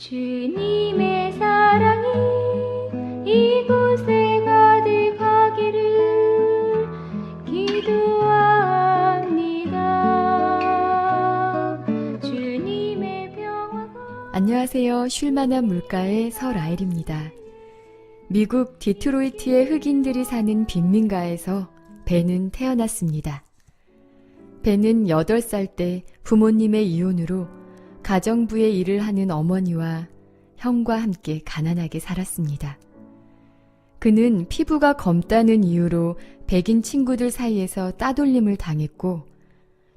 주님의 사랑이 이곳에 가득하기를 기도합니다. 주님의 평화가. 안녕하세요. 쉴만한 물가의 서라엘입니다. 미국 디트로이트의 흑인들이 사는 빈민가에서 벤은 태어났습니다. 벤은 8살 때 부모님의 이혼으로 가정부의 일을 하는 어머니와 형과 함께 가난하게 살았습니다. 그는 피부가 검다는 이유로 백인 친구들 사이에서 따돌림을 당했고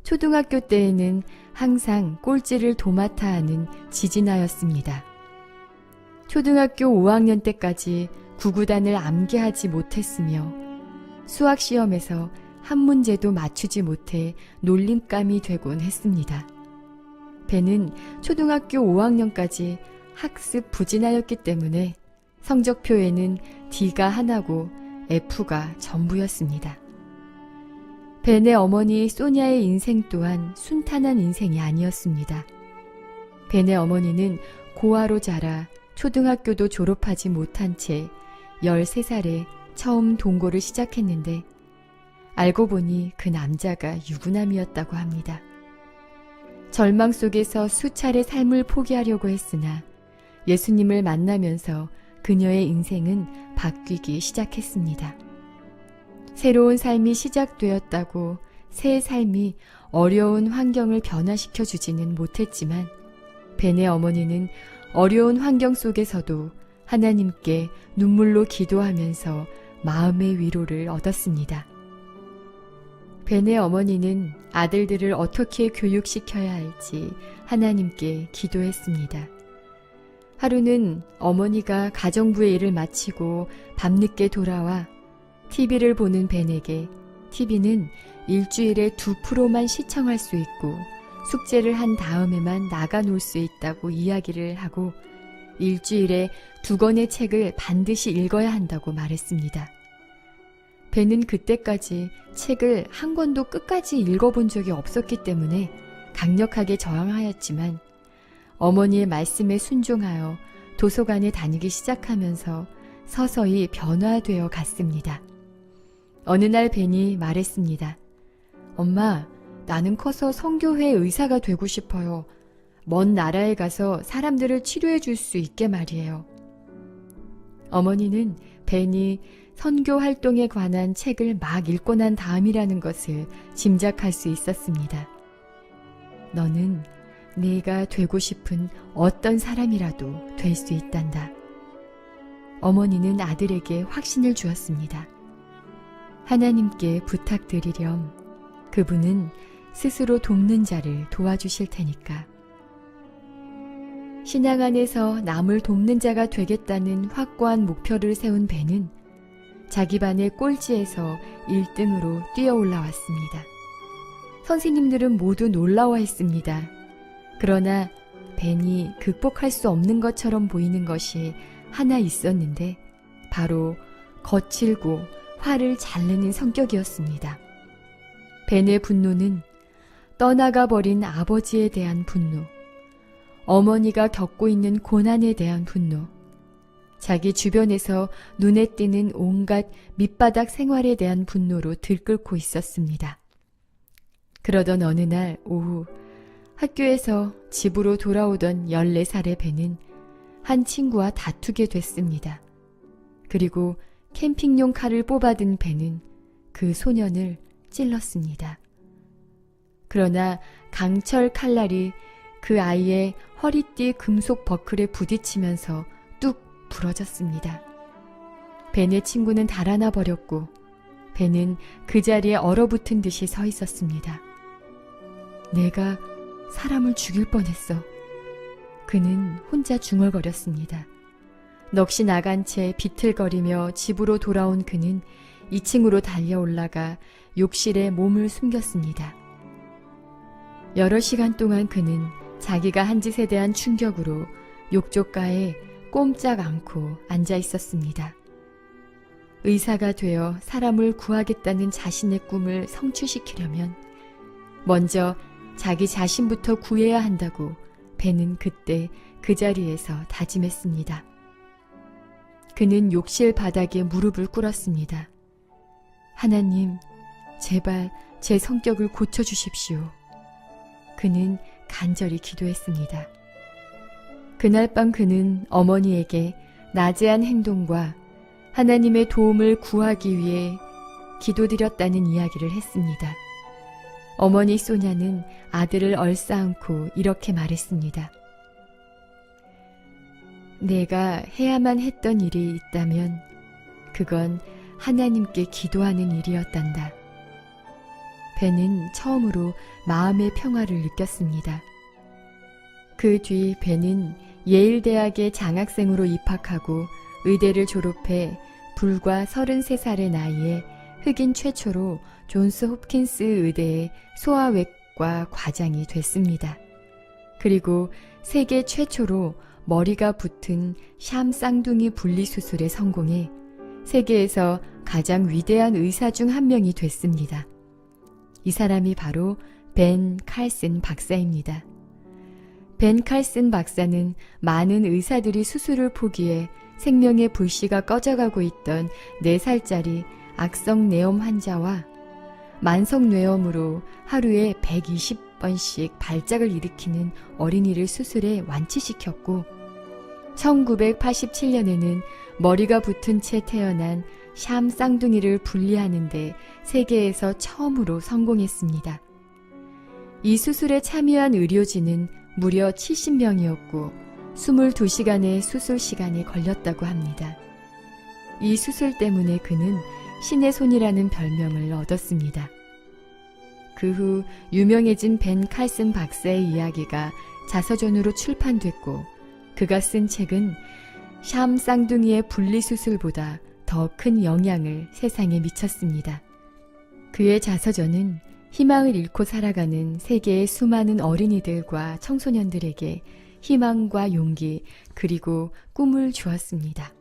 초등학교 때에는 항상 꼴찌를 도맡아 하는 지진아였습니다. 초등학교 5학년 때까지 구구단을 암기하지 못했으며 수학 시험에서 한 문제도 맞추지 못해 놀림감이 되곤 했습니다. 벤은 초등학교 5학년까지 학습 부진하였기 때문에 성적표에는 D가 하나고 F가 전부였습니다. 벤의 어머니 소냐의 인생 또한 순탄한 인생이 아니었습니다. 벤의 어머니는 고아로 자라 초등학교도 졸업하지 못한 채 13살에 처음 동거를 시작했는데 알고 보니 그 남자가 유부남이었다고 합니다. 절망 속에서 수차례 삶을 포기하려고 했으나 예수님을 만나면서 그녀의 인생은 바뀌기 시작했습니다. 새로운 삶이 시작되었다고 새 삶이 어려운 환경을 변화시켜 주지는 못했지만 벤의 어머니는 어려운 환경 속에서도 하나님께 눈물로 기도하면서 마음의 위로를 얻었습니다. 벤의 어머니는 아들들을 어떻게 교육시켜야 할지 하나님께 기도했습니다. 하루는 어머니가 가정부의 일을 마치고 밤늦게 돌아와 TV를 보는 벤에게 TV는 일주일에 2%만 시청할 수 있고 숙제를 한 다음에만 나가 놀 수 있다고 이야기를 하고 일주일에 2권의 책을 반드시 읽어야 한다고 말했습니다. 벤은 그때까지 책을 한 권도 끝까지 읽어본 적이 없었기 때문에 강력하게 저항하였지만 어머니의 말씀에 순종하여 도서관에 다니기 시작하면서 서서히 변화되어 갔습니다. 어느 날 벤이 말했습니다. 엄마, 나는 커서 선교회 의사가 되고 싶어요. 먼 나라에 가서 사람들을 치료해 줄 수 있게 말이에요. 어머니는 벤이 선교 활동에 관한 책을 막 읽고 난 다음이라는 것을 짐작할 수 있었습니다. 너는 네가 되고 싶은 어떤 사람이라도 될 수 있단다. 어머니는 아들에게 확신을 주었습니다. 하나님께 부탁드리렴. 그분은 스스로 돕는 자를 도와주실 테니까. 신앙 안에서 남을 돕는 자가 되겠다는 확고한 목표를 세운 벤은 자기 반의 꼴찌에서 1등으로 뛰어 올라왔습니다. 선생님들은 모두 놀라워했습니다. 그러나 벤이 극복할 수 없는 것처럼 보이는 것이 하나 있었는데 바로 거칠고 화를 잘 내는 성격이었습니다. 벤의 분노는 떠나가 버린 아버지에 대한 분노, 어머니가 겪고 있는 고난에 대한 분노, 자기 주변에서 눈에 띄는 온갖 밑바닥 생활에 대한 분노로 들끓고 있었습니다. 그러던 어느 날 오후 학교에서 집으로 돌아오던 14살의 벤은 한 친구와 다투게 됐습니다. 그리고 캠핑용 칼을 뽑아든 벤은 그 소년을 찔렀습니다. 그러나 강철 칼날이 그 아이의 허리띠 금속 버클에 부딪히면서 뚝 부러졌습니다. 벤의 친구는 달아나 버렸고 벤은 그 자리에 얼어붙은 듯이 서 있었습니다. 내가 사람을 죽일 뻔했어. 그는 혼자 중얼거렸습니다. 넋이 나간 채 비틀거리며 집으로 돌아온 그는 2층으로 달려 올라가 욕실에 몸을 숨겼습니다. 여러 시간 동안 그는 자기가 한 짓에 대한 충격으로 욕조가에 꼼짝 않고 앉아 있었습니다. 의사가 되어 사람을 구하겠다는 자신의 꿈을 성취시키려면 먼저 자기 자신부터 구해야 한다고 벤은 그때 그 자리에서 다짐했습니다. 그는 욕실 바닥에 무릎을 꿇었습니다. 하나님, 제발 제 성격을 고쳐주십시오. 그는 간절히 기도했습니다. 그날 밤 그는 어머니에게 나제한 행동과 하나님의 도움을 구하기 위해 기도드렸다는 이야기를 했습니다. 어머니 소냐는 아들을 얼싸안고 이렇게 말했습니다. 내가 해야만 했던 일이 있다면 그건 하나님께 기도하는 일이었단다. 벤은 처음으로 마음의 평화를 느꼈습니다. 그 뒤 벤은 예일대학의 장학생으로 입학하고 의대를 졸업해 불과 33살의 나이에 흑인 최초로 존스 홉킨스 의대의 소아외과 과장이 됐습니다. 그리고 세계 최초로 머리가 붙은 샴 쌍둥이 분리수술에 성공해 세계에서 가장 위대한 의사 중 한 명이 됐습니다. 이 사람이 바로 벤 칼슨 박사입니다. 벤 칼슨 박사는 많은 의사들이 수술을 포기해 생명의 불씨가 꺼져가고 있던 4살짜리 악성뇌염 환자와 만성뇌염으로 하루에 120번씩 발작을 일으키는 어린이를 수술해 완치시켰고 1987년에는 머리가 붙은 채 태어난 샴 쌍둥이를 분리하는데 세계에서 처음으로 성공했습니다. 이 수술에 참여한 의료진은 무려 70명이었고 22시간의 수술 시간이 걸렸다고 합니다. 이 수술 때문에 그는 신의 손이라는 별명을 얻었습니다. 그 후 유명해진 벤 칼슨 박사의 이야기가 자서전으로 출판됐고 그가 쓴 책은 샴 쌍둥이의 분리수술보다 더 큰 영향을 세상에 미쳤습니다. 그의 자서전은 희망을 잃고 살아가는 세계의 수많은 어린이들과 청소년들에게 희망과 용기 그리고 꿈을 주었습니다.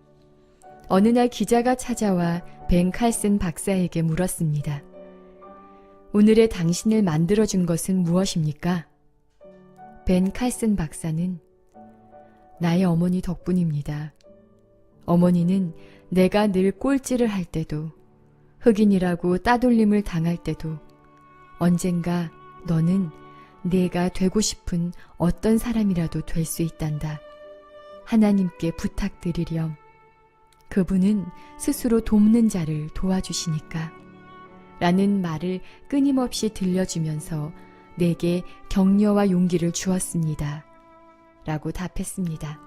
어느 날 기자가 찾아와 벤 칼슨 박사에게 물었습니다. 오늘의 당신을 만들어준 것은 무엇입니까? 벤 칼슨 박사는 나의 어머니 덕분입니다. 어머니는 내가 늘 꼴찌를 할 때도 흑인이라고 따돌림을 당할 때도 언젠가 너는 내가 되고 싶은 어떤 사람이라도 될 수 있단다. 하나님께 부탁드리렴. 그분은 스스로 돕는 자를 도와주시니까. 라는 말을 끊임없이 들려주면서 내게 격려와 용기를 주었습니다. 라고 답했습니다.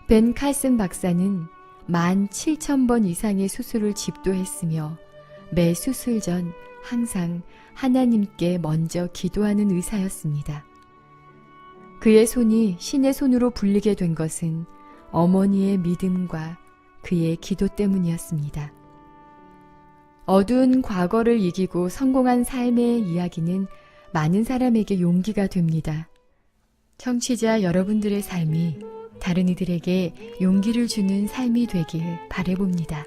벤 칼슨 박사는 17,000번 이상의 수술을 집도했으며 매 수술 전 항상 하나님께 먼저 기도하는 의사였습니다. 그의 손이 신의 손으로 불리게 된 것은 어머니의 믿음과 그의 기도 때문이었습니다. 어두운 과거를 이기고 성공한 삶의 이야기는 많은 사람에게 용기가 됩니다. 청취자 여러분들의 삶이 다른 이들에게 용기를 주는 삶이 되길 바라봅니다.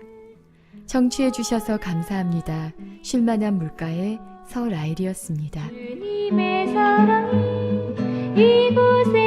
청취해 주셔서 감사합니다. 쉴만한 물가의 서라일이었습니다. 주님의 사랑이 이곳에